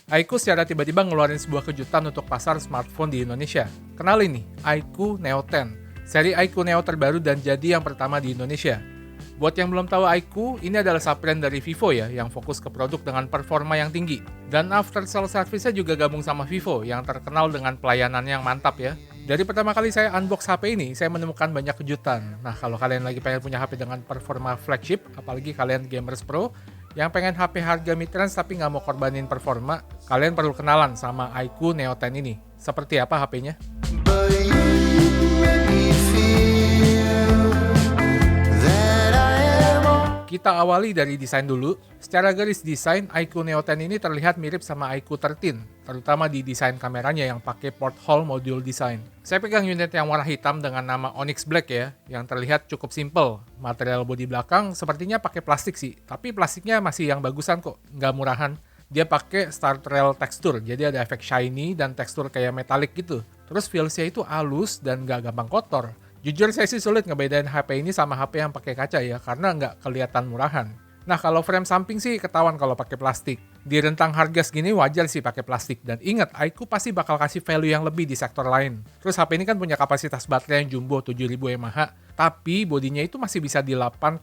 iQOO secara tiba-tiba ngeluarin sebuah kejutan untuk pasar smartphone di Indonesia. Kenalin nih, iQOO Neo 10. Seri iQOO Neo terbaru dan jadi yang pertama di Indonesia. Buat yang belum tahu iQOO, ini adalah sub-brand dari Vivo ya, yang fokus ke produk dengan performa yang tinggi. Dan after sales service-nya juga gabung sama Vivo, yang terkenal dengan pelayanan yang mantap ya. Dari pertama kali saya unbox HP ini, saya menemukan banyak kejutan. Nah, kalau kalian lagi pengen punya HP dengan performa flagship, apalagi kalian gamers pro, yang pengen HP harga mid-range tapi nggak mau korbanin performa, kalian perlu kenalan sama iQOO Neo 10 ini. Seperti apa HP-nya? Kita awali dari desain dulu. Secara garis desain, iQOO Neo 10 ini terlihat mirip sama iQOO 13, terutama di desain kameranya yang pakai porthole module design. Saya pegang unit yang warna hitam dengan nama Onyx Black ya, yang terlihat cukup simple. Material bodi belakang sepertinya pakai plastik sih, tapi plastiknya masih yang bagusan kok, nggak murahan. Dia pakai Star Trail tekstur, jadi ada efek shiny dan tekstur kayak metalik gitu. Terus feels-nya itu halus dan nggak gampang kotor. Jujur saya sih sulit ngebedain HP ini sama HP yang pakai kaca ya, karena nggak kelihatan murahan. Nah, kalau frame samping sih ketahuan kalau pakai plastik. Di rentang harga segini wajar sih pakai plastik. Dan ingat, iQOO pasti bakal kasih value yang lebih di sektor lain. Terus HP ini kan punya kapasitas baterai yang jumbo 7000 mAh, tapi bodinya itu masih bisa di 8,09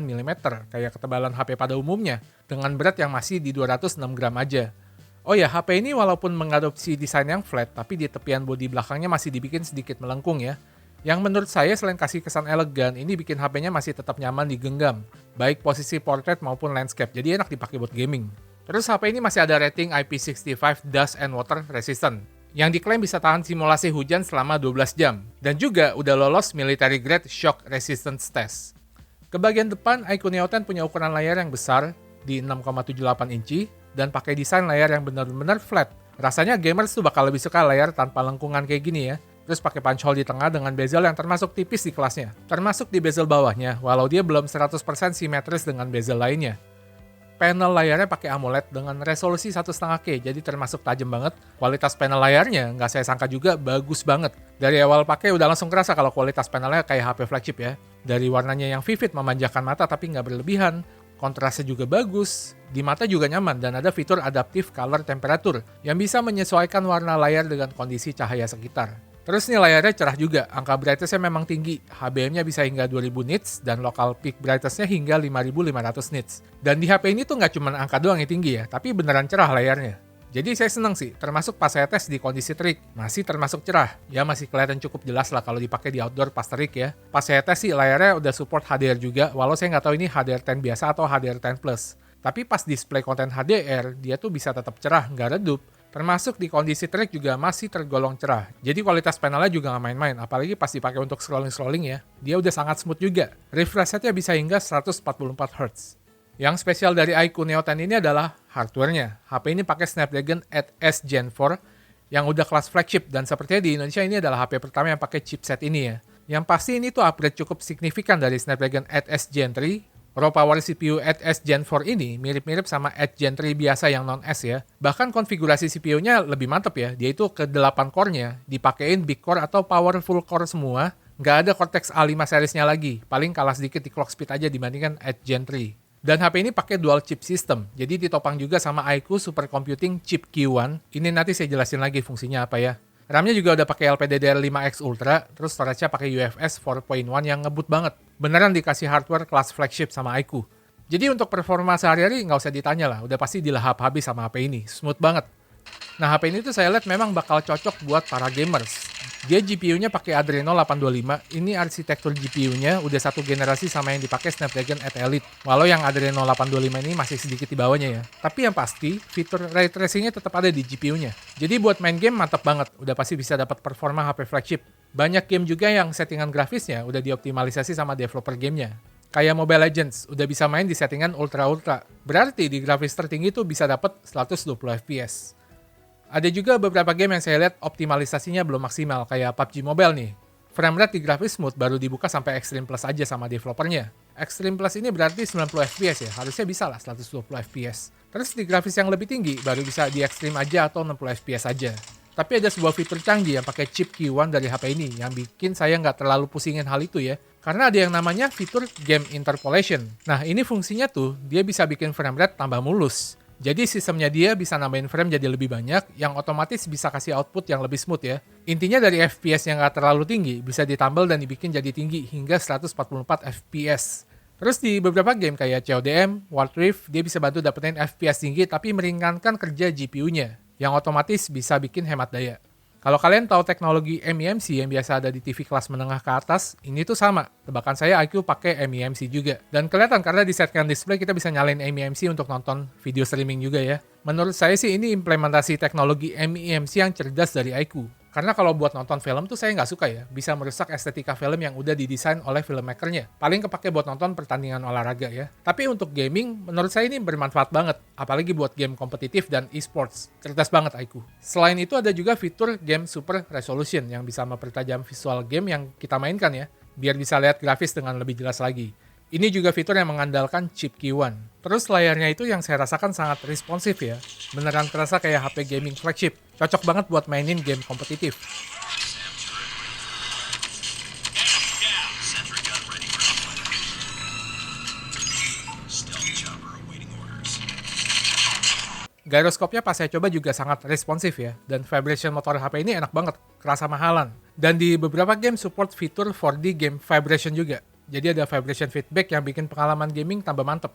mm, kayak ketebalan HP pada umumnya, dengan berat yang masih di 206 gram aja. Oh ya, HP ini walaupun mengadopsi desain yang flat, tapi di tepian bodi belakangnya masih dibikin sedikit melengkung ya. Yang menurut saya selain kasih kesan elegan, ini bikin HP-nya masih tetap nyaman digenggam, baik posisi portrait maupun landscape, jadi enak dipakai buat gaming. Terus HP ini masih ada rating IP65 Dust and Water Resistant, yang diklaim bisa tahan simulasi hujan selama 12 jam, dan juga udah lolos military grade shock resistance test. Ke bagian depan, iQOO Neo 10 punya ukuran layar yang besar, di 6,78 inci, dan pakai desain layar yang benar-benar flat. Rasanya gamers tuh bakal lebih suka layar tanpa lengkungan kayak gini ya. Terus pakai punch hole di tengah dengan bezel yang termasuk tipis di kelasnya. Termasuk di bezel bawahnya, walau dia belum 100% simetris dengan bezel lainnya. Panel layarnya pakai AMOLED dengan resolusi 1,5K, jadi termasuk tajam banget. Kualitas panel layarnya nggak saya sangka juga bagus banget. Dari awal pakai udah langsung kerasa kalau kualitas panelnya kayak HP flagship ya. Dari warnanya yang vivid memanjakan mata tapi nggak berlebihan. Kontrasnya juga bagus, di mata juga nyaman, dan ada fitur adaptive color temperature yang bisa menyesuaikan warna layar dengan kondisi cahaya sekitar. Terus nih layarnya cerah juga, angka brightness-nya memang tinggi, HBM-nya bisa hingga 2000 nits dan local peak brightness-nya hingga 5500 nits. Dan di HP ini tuh nggak cuma angka doang yang tinggi ya, tapi beneran cerah layarnya. Jadi saya seneng sih, termasuk pas saya tes di kondisi terik, masih termasuk cerah. Ya masih kelihatan cukup jelas lah kalau dipakai di outdoor pas terik ya. Pas saya tes sih layarnya udah support HDR juga, walau saya nggak tahu ini HDR10 biasa atau HDR10 Plus. Tapi pas display konten HDR, dia tuh bisa tetap cerah, nggak redup. Termasuk di kondisi terik juga masih tergolong cerah. Jadi kualitas panelnya juga nggak main-main, apalagi pas dipakai untuk scrolling-scrolling ya. Dia udah sangat smooth juga. Refresh rate-nya bisa hingga 144 Hz. Yang spesial dari iQOO Neo 10 ini adalah hardware-nya. HP ini pakai Snapdragon 8S Gen 4 yang udah kelas flagship, dan sepertinya di Indonesia ini adalah HP pertama yang pakai chipset ini ya. Yang pasti ini tuh upgrade cukup signifikan dari Snapdragon 8S Gen 3. Raw power CPU 8S Gen 4 ini mirip-mirip sama 8 Gen 3 biasa yang non-S ya. Bahkan konfigurasi CPU-nya lebih mantep ya. Dia itu ke 8 core-nya, dipakein big core atau powerful core semua. Nggak ada Cortex A5 series-nya lagi. Paling kalah sedikit di clock speed aja dibandingkan 8 Gen 3. Dan HP ini pakai dual chip system. Jadi ditopang juga sama iQOO Supercomputing Chip Q1. Ini nanti saya jelasin lagi fungsinya apa ya. RAM-nya juga udah pakai LPDDR5X Ultra, terus storage-nya pakai UFS 4.1 yang ngebut banget. Beneran dikasih hardware kelas flagship sama iQOO. Jadi untuk performa sehari-hari nggak usah ditanya lah, udah pasti dilahap habis sama HP ini, smooth banget. Nah, HP ini tuh saya lihat memang bakal cocok buat para gamers. Dia GPU-nya pakai Adreno 825, ini arsitektur GPU-nya udah satu generasi sama yang dipakai Snapdragon 8 Elite. Walau yang Adreno 825 ini masih sedikit di bawahnya ya. Tapi yang pasti, fitur ray tracing-nya tetap ada di GPU-nya. Jadi buat main game mantap banget, udah pasti bisa dapat performa HP flagship. Banyak game juga yang settingan grafisnya udah dioptimalisasi sama developer gamenya. Kayak Mobile Legends, udah bisa main di settingan ultra-ultra. Berarti di grafis tertinggi tuh bisa dapat 120 FPS. Ada juga beberapa game yang saya lihat optimalisasinya belum maksimal, kayak PUBG Mobile nih. Frame rate di grafis smooth baru dibuka sampai Extreme Plus aja sama developernya. Extreme Plus ini berarti 90 FPS ya, harusnya bisa lah 120 FPS. Terus di grafis yang lebih tinggi baru bisa di Extreme aja atau 60 FPS aja. Tapi ada sebuah fitur canggih yang pakai chip Q1 dari HP ini yang bikin saya nggak terlalu pusingin hal itu ya. Karena ada yang namanya fitur Game Interpolation. Nah ini fungsinya tuh, dia bisa bikin frame rate tambah mulus. Jadi sistemnya dia bisa nambahin frame jadi lebih banyak, yang otomatis bisa kasih output yang lebih smooth ya. Intinya dari FPS yang nggak terlalu tinggi, bisa ditambal dan dibikin jadi tinggi hingga 144 FPS. Terus di beberapa game kayak CODM, Wild Rift, dia bisa bantu dapetin FPS tinggi tapi meringankan kerja GPU-nya, yang otomatis bisa bikin hemat daya. Kalau kalian tahu teknologi MEMC yang biasa ada di TV kelas menengah ke atas, ini tuh sama. Tebakan saya IQ pakai MEMC juga. Dan kelihatan karena di settingan display kita bisa nyalain MEMC untuk nonton video streaming juga ya. Menurut saya sih ini implementasi teknologi MEMC yang cerdas dari IQ. Karena kalau buat nonton film tuh saya nggak suka ya, bisa merusak estetika film yang udah didesain oleh filmmakernya. Paling kepake buat nonton pertandingan olahraga ya. Tapi untuk gaming, menurut saya ini bermanfaat banget. Apalagi buat game kompetitif dan e-sports. Cerdas banget IQ. Selain itu ada juga fitur game super resolution yang bisa mempertajam visual game yang kita mainkan ya. Biar bisa lihat grafis dengan lebih jelas lagi. Ini juga fitur yang mengandalkan chip Q1. Terus layarnya itu yang saya rasakan sangat responsif ya. Beneran terasa kayak HP gaming flagship. Cocok banget buat mainin game kompetitif. Gyroskopnya pas saya coba juga sangat responsif ya. Dan vibration motor HP ini enak banget, kerasa mahalan. Dan di beberapa game support fitur 4D game vibration juga. Jadi ada vibration feedback yang bikin pengalaman gaming tambah mantep.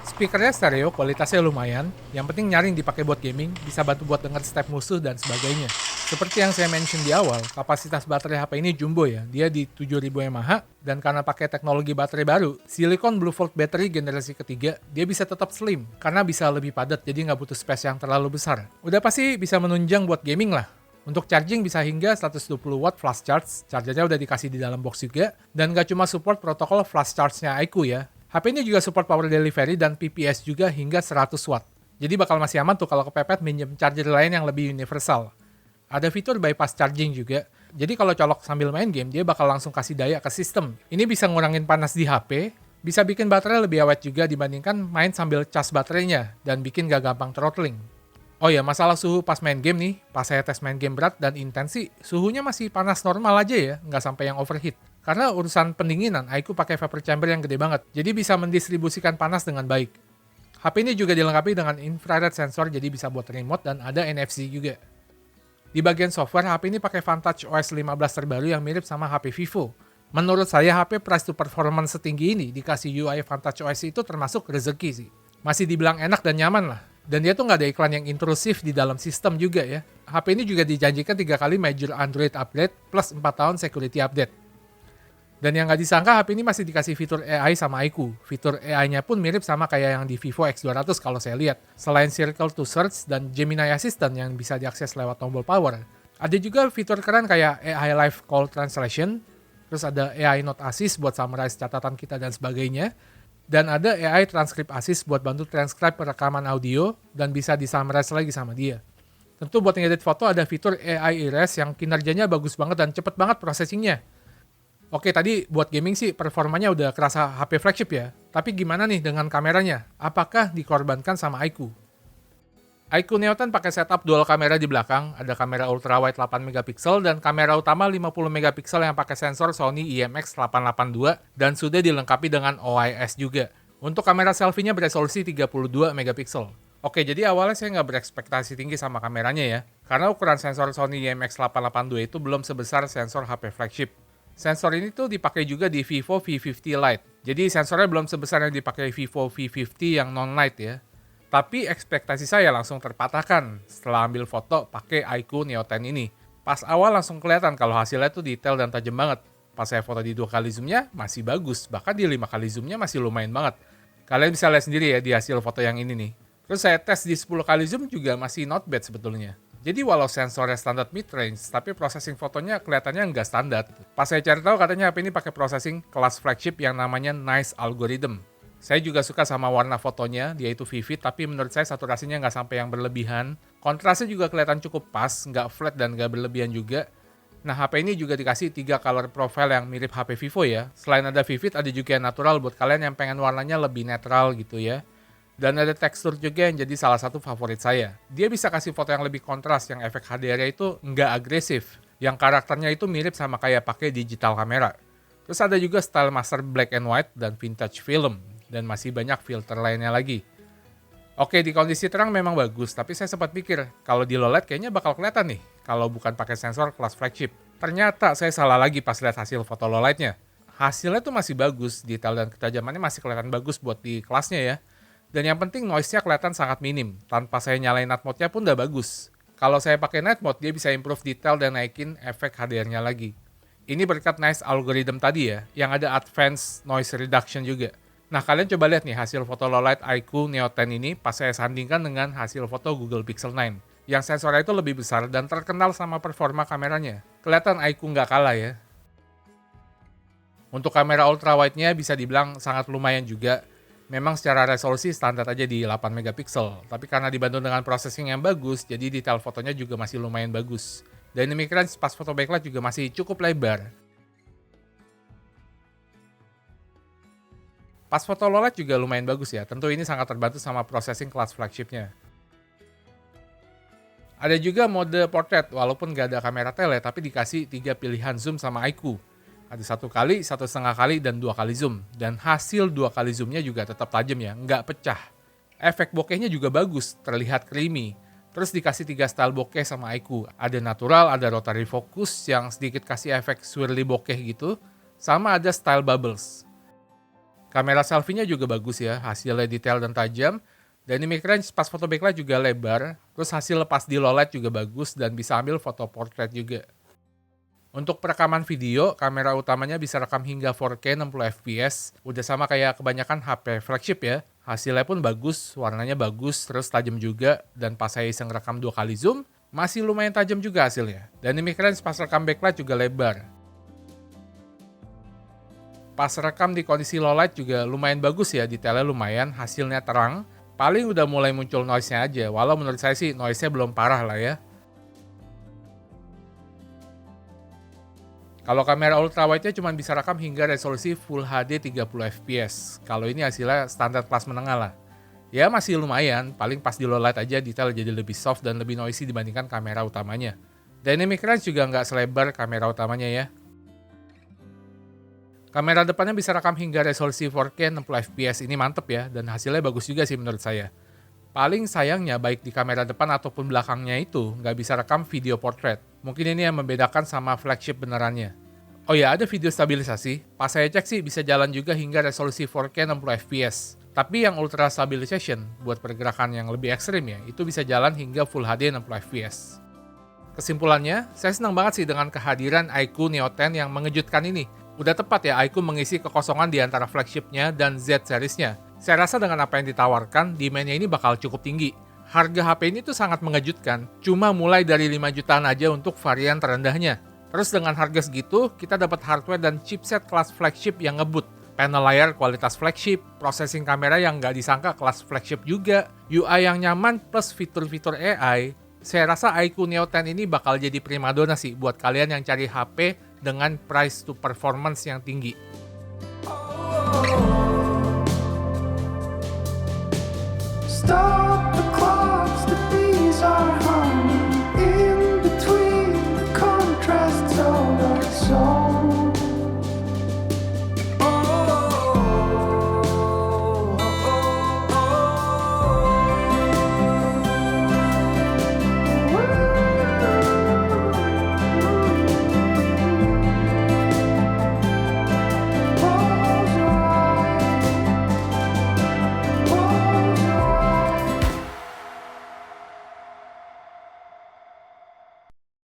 Speakernya stereo, kualitasnya lumayan. Yang penting nyaring dipakai buat gaming, bisa bantu buat denger step musuh dan sebagainya. Seperti yang saya mention di awal, kapasitas baterai HP ini jumbo ya. Dia di 7000 mAh, dan karena pakai teknologi baterai baru, Silicon Blue Volt Battery generasi ketiga, dia bisa tetap slim, karena bisa lebih padat, jadi nggak butuh space yang terlalu besar. Udah pasti bisa menunjang buat gaming lah. Untuk charging bisa hingga 120 watt flash charge, chargernya udah dikasih di dalam box juga, dan gak cuma support protokol flash charge-nya IQ ya. HP ini juga support power delivery dan PPS juga hingga 100 watt. Jadi bakal masih aman tuh kalau kepepet minjem charger lain yang lebih universal. Ada fitur bypass charging juga, jadi kalau colok sambil main game, dia bakal langsung kasih daya ke sistem. Ini bisa ngurangin panas di HP, bisa bikin baterai lebih awet juga dibandingkan main sambil cas baterainya, dan bikin gak gampang throttling. Oh ya, masalah suhu pas main game nih, pas saya tes main game berat dan intensi, suhunya masih panas normal aja ya, nggak sampai yang overheat. Karena urusan pendinginan, IQ pakai vapor chamber yang gede banget, jadi bisa mendistribusikan panas dengan baik. HP ini juga dilengkapi dengan infrared sensor, jadi bisa buat remote dan ada NFC juga. Di bagian software, HP ini pakai Vantage OS 15 terbaru yang mirip sama HP Vivo. Menurut saya, HP price to performance setinggi ini dikasih UI Vantage OS itu termasuk rezeki sih. Masih dibilang enak dan nyaman lah. Dan dia tuh nggak ada iklan yang intrusif di dalam sistem juga ya. HP ini juga dijanjikan 3 kali major Android update plus 4 tahun security update. Dan yang nggak disangka HP ini masih dikasih fitur AI sama IQ. Fitur AI-nya pun mirip sama kayak yang di Vivo X200 kalau saya lihat. Selain Circle to Search dan Gemini Assistant yang bisa diakses lewat tombol power. Ada juga fitur keren kayak AI Live Call Translation. Terus ada AI Note Assist buat summarize catatan kita dan sebagainya. Dan ada AI Transcript Assist buat bantu transcribe rekaman audio dan bisa disummarize lagi sama dia. Tentu buat ngedit foto ada fitur AI Erase yang kinerjanya bagus banget dan cepet banget processingnya. Oke, tadi buat gaming sih performanya udah kerasa HP flagship ya. Tapi gimana nih dengan kameranya? Apakah dikorbankan sama IQ? IQ Neo 10 pakai setup dual kamera di belakang, ada kamera ultrawide 8 megapiksel dan kamera utama 50 megapiksel yang pakai sensor Sony IMX882 dan sudah dilengkapi dengan OIS juga. Untuk kamera selfie-nya beresolusi 32 megapiksel. Oke, jadi awalnya saya nggak berekspektasi tinggi sama kameranya ya, karena ukuran sensor Sony IMX882 itu belum sebesar sensor HP flagship. Sensor ini tuh dipakai juga di Vivo V50 Lite, jadi sensornya belum sebesar yang dipakai Vivo V50 yang non-light ya. Tapi ekspektasi saya langsung terpatahkan setelah ambil foto pakai IQ Neo 10 ini. Pas awal langsung kelihatan kalau hasilnya tuh detail dan tajam banget. Pas saya foto di 2 kali zoomnya masih bagus, bahkan di 5 kali zoomnya masih lumayan banget. Kalian bisa lihat sendiri ya di hasil foto yang ini nih. Terus saya tes di 10 kali zoom juga masih not bad sebetulnya. Jadi walau sensornya standar mid-range, tapi processing fotonya kelihatannya nggak standar. Pas saya cari tahu katanya HP ini pakai processing kelas flagship yang namanya Nice Algorithm. Saya juga suka sama warna fotonya, dia itu vivid, tapi menurut saya saturasinya nggak sampai yang berlebihan. Kontrasnya juga kelihatan cukup pas, nggak flat dan nggak berlebihan juga. Nah, HP ini juga dikasih 3 color profile yang mirip HP Vivo ya. Selain ada vivid, ada juga yang natural buat kalian yang pengen warnanya lebih netral gitu ya. Dan ada tekstur juga yang jadi salah satu favorit saya. Dia bisa kasih foto yang lebih kontras, yang efek HDR-nya itu nggak agresif. Yang karakternya itu mirip sama kayak pakai digital kamera. Terus ada juga style master black and white dan vintage film. Dan masih banyak filter lainnya lagi. Oke, di kondisi terang memang bagus, tapi saya sempat pikir, kalau di low light kayaknya bakal kelihatan nih, kalau bukan pakai sensor kelas flagship. Ternyata saya salah lagi pas lihat hasil foto low lightnya. Hasilnya tuh masih bagus, detail dan ketajamannya masih kelihatan bagus buat di kelasnya ya. Dan yang penting noise-nya kelihatan sangat minim, tanpa saya nyalain night mode-nya pun udah bagus. Kalau saya pakai night mode, dia bisa improve detail dan naikin efek HDR-nya lagi. Ini berkat nice algorithm tadi ya, yang ada advanced noise reduction juga. Nah, kalian coba lihat nih hasil foto low light iQOO Neo 10 ini pas saya sandingkan dengan hasil foto Google Pixel 9. Yang sensornya itu lebih besar dan terkenal sama performa kameranya. Kelihatan iQOO nggak kalah ya. Untuk kamera ultrawide-nya bisa dibilang sangat lumayan juga. Memang secara resolusi standar aja di 8 megapiksel, tapi karena dibantu dengan processing yang bagus, jadi detail fotonya juga masih lumayan bagus. Dynamic range pas foto backlight juga masih cukup lebar. Pas foto low light juga lumayan bagus ya, tentu ini sangat terbantu sama processing kelas flagship-nya. Ada juga mode portrait, walaupun nggak ada kamera tele, tapi dikasih 3 pilihan zoom sama iQOO. Ada 1 kali, 1,5 kali, dan 2 kali zoom. Dan hasil 2 kali zoomnya juga tetap tajam ya, nggak pecah. Efek bokehnya juga bagus, terlihat creamy. Terus dikasih 3 style bokeh sama iQOO. Ada natural, ada rotary focus yang sedikit kasih efek swirly bokeh gitu, sama ada style bubbles. Kamera selfie-nya juga bagus ya, hasilnya detail dan tajam. Dynamic range pas foto backlight juga lebar. Terus hasil pas di low light juga bagus dan bisa ambil foto portrait juga. Untuk perekaman video, kamera utamanya bisa rekam hingga 4K 60 fps. Udah sama kayak kebanyakan HP flagship ya. Hasilnya pun bagus, warnanya bagus, terus tajam juga. Dan pas saya iseng rekam 2 kali zoom, masih lumayan tajam juga hasilnya. Dynamic range pas rekam backlight juga lebar. Pas rekam di kondisi low light juga lumayan bagus ya, detailnya lumayan, hasilnya terang. Paling udah mulai muncul noise-nya aja, walau menurut saya sih noise-nya belum parah lah ya. Kalau kamera ultrawide-nya cuma bisa rekam hingga resolusi Full HD 30 fps. Kalau ini hasilnya standar kelas menengah lah. Ya masih lumayan, paling pas di low light aja detail jadi lebih soft dan lebih noisy dibandingkan kamera utamanya. Dynamic range juga nggak selebar kamera utamanya ya. Kamera depannya bisa rekam hingga resolusi 4K 60 fps, ini mantep ya, dan hasilnya bagus juga sih menurut saya. Paling sayangnya baik di kamera depan ataupun belakangnya itu nggak bisa rekam video portrait. Mungkin ini yang membedakan sama flagship benerannya. Oh ya, ada video stabilisasi. Pas saya cek sih bisa jalan juga hingga resolusi 4K 60 fps. Tapi yang ultra stabilization buat pergerakan yang lebih ekstrim ya, itu bisa jalan hingga Full HD 60 fps. Kesimpulannya, saya senang banget sih dengan kehadiran iQOO Neo 10 yang mengejutkan ini. Udah tepat ya iQOO mengisi kekosongan di antara flagship-nya dan Z series-nya. Saya rasa dengan apa yang ditawarkan, demand-nya ini bakal cukup tinggi. Harga HP ini tuh sangat mengejutkan, cuma mulai dari 5 jutaan aja untuk varian terendahnya. Terus dengan harga segitu, kita dapat hardware dan chipset kelas flagship yang ngebut. Panel layar kualitas flagship, processing kamera yang nggak disangka kelas flagship juga, UI yang nyaman plus fitur-fitur AI. Saya rasa iQOO Neo 10 ini bakal jadi primadona sih buat kalian yang cari HP dengan price to performance yang tinggi.